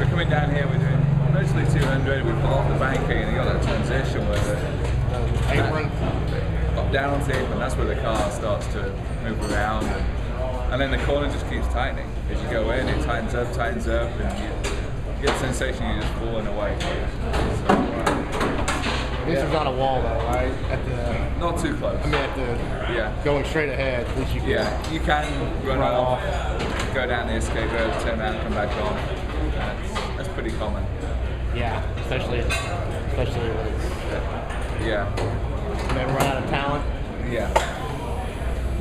we're coming down here, we're doing mostly 200, we pull off the banking and you got that transition where the apron. Down on the apron, that's where the car starts to move around. And then the corner just keeps tightening. As you go in, it tightens up, and you get the sensation you're just falling away. So, this is not a wall though, right? At the, not too close. I mean, at the going straight ahead, at least you can. Yeah, you can run off, go down the escape road, turn around, come back on. That's pretty common. Yeah, especially when it's never run out of talent. Yeah.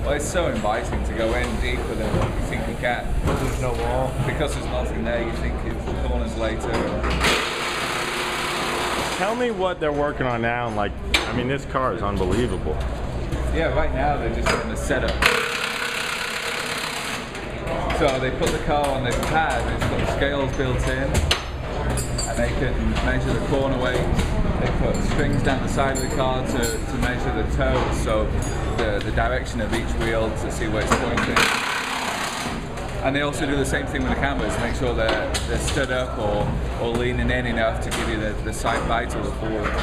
Well, it's so inviting to go in deeper than you think you can. Because there's no wall. Because there's nothing there, you think it's the corners later. Tell me what they're working on now. Like, I mean, this car is unbelievable. Yeah, right now they're just in the setup. So they put the car on this pad, it's got scales built in, and they can measure the corner weight. They put strings down the side of the car to measure the toes, so the direction of each wheel to see where it's pointing. And they also do the same thing with the cameras, make sure they're stood up or leaning in enough to give you the side bite or the forward.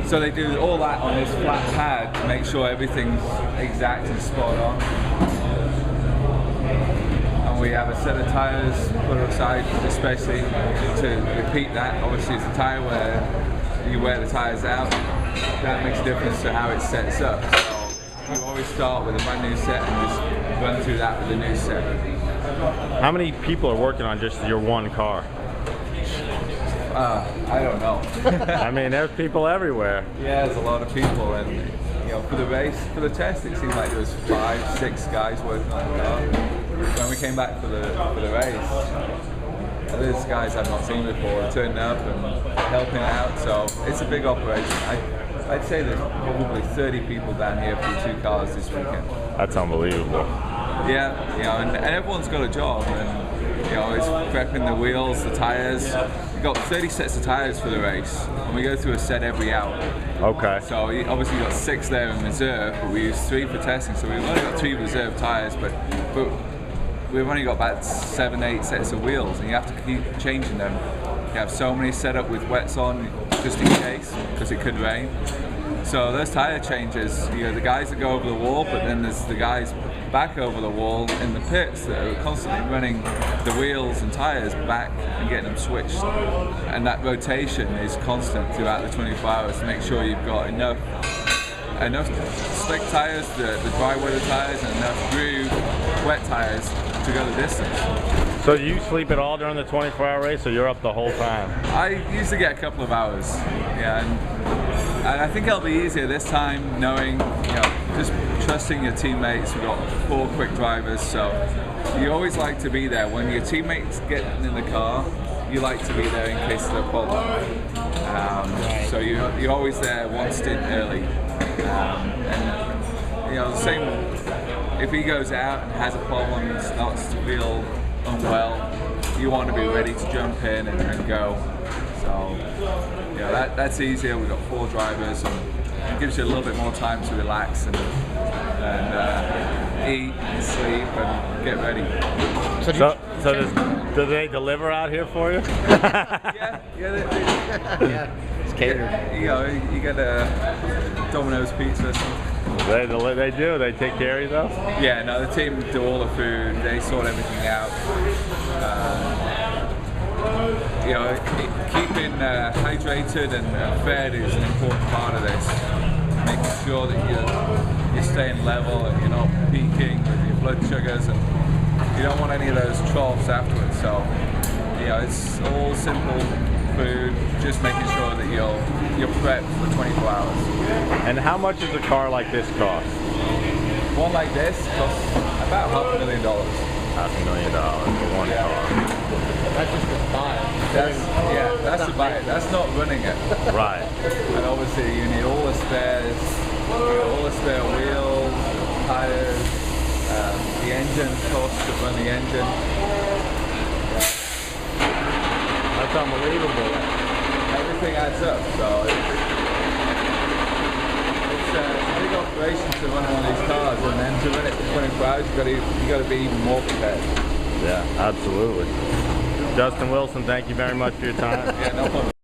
So they do all that on this flat pad to make sure everything's exact and spot on. And we have a set of tyres put aside especially to repeat that. Obviously it's a tyre where you wear the tyres out. That makes a difference to how it sets up. So you always start with a brand new set and just run through that with a new set. How many people are working on just your one car? I don't know. I mean, there's people everywhere. Yeah, there's a lot of people, and you know, for the test, it seemed like there was 5, 6 guys working on the car. When we came back for the race, there's guys I've not seen before turning up and helping out. So it's a big operation. I'd say there's probably 30 people down here for the 2 cars this weekend. That's unbelievable. Yeah, you know, and everyone's got a job, and you know, it's prepping the wheels, the tires. We've got 30 sets of tires for the race, and we go through a set every hour. Okay. So obviously you've got 6 there in reserve, but we use 3 for testing, so we've only got 3 reserve tires, but we've only got about 7, 8 sets of wheels, and you have to keep changing them. You have so many set up with wets on, just in case, because it could rain. So those tire changes, you know, the guys that go over the wall, but then there's the guys back over the wall in the pits that are constantly running the wheels and tires back and getting them switched. And that rotation is constant throughout the 24 hours to make sure you've got enough slick tires, the dry weather tires, and enough groove wet tires to go the distance. So you sleep at all during the 24-hour race, or you're up the whole time? I usually get a couple of hours, yeah, and I think it'll be easier this time, knowing, you know, just trusting your teammates. We've got 4 quick drivers, so you always like to be there. When your teammates get in the car, you like to be there in case of a problem. So you're always there one stint early. And you know, the same, if he goes out and has a problem and starts to feel unwell, you want to be ready to jump in and go. So, you know, that's easier. We've got 4 drivers, and it gives you a little bit more time to relax and eat and sleep and get ready. So do they deliver out here for you? Yeah. It's catered. You know, you get a Domino's pizza or something. They do. They take care of you though? Yeah, no, the team do all the food. They sort everything out. You know, keeping hydrated and fed is an important part of this. Making sure that you're staying level and you're not peaking with your blood sugars, and you don't want any of those troughs afterwards. So, you know, it's all simple food, just making sure that you're prepped for 24 hours. And how much does a car like this cost? One like this costs about $500,000. $500,000 for one car. That's just the buy. That's to buy it. That's not running it. Right. And obviously you need all the spares, all the spare wheels, tires, the engine costs to run the engine. That's unbelievable. Everything adds up, so it's a big operation. preparation to run one of these cars, and then to run it for 24 hours, you got to be even more prepared. Yeah, absolutely. Justin Wilson, thank you very much for your time. Yeah, no problem.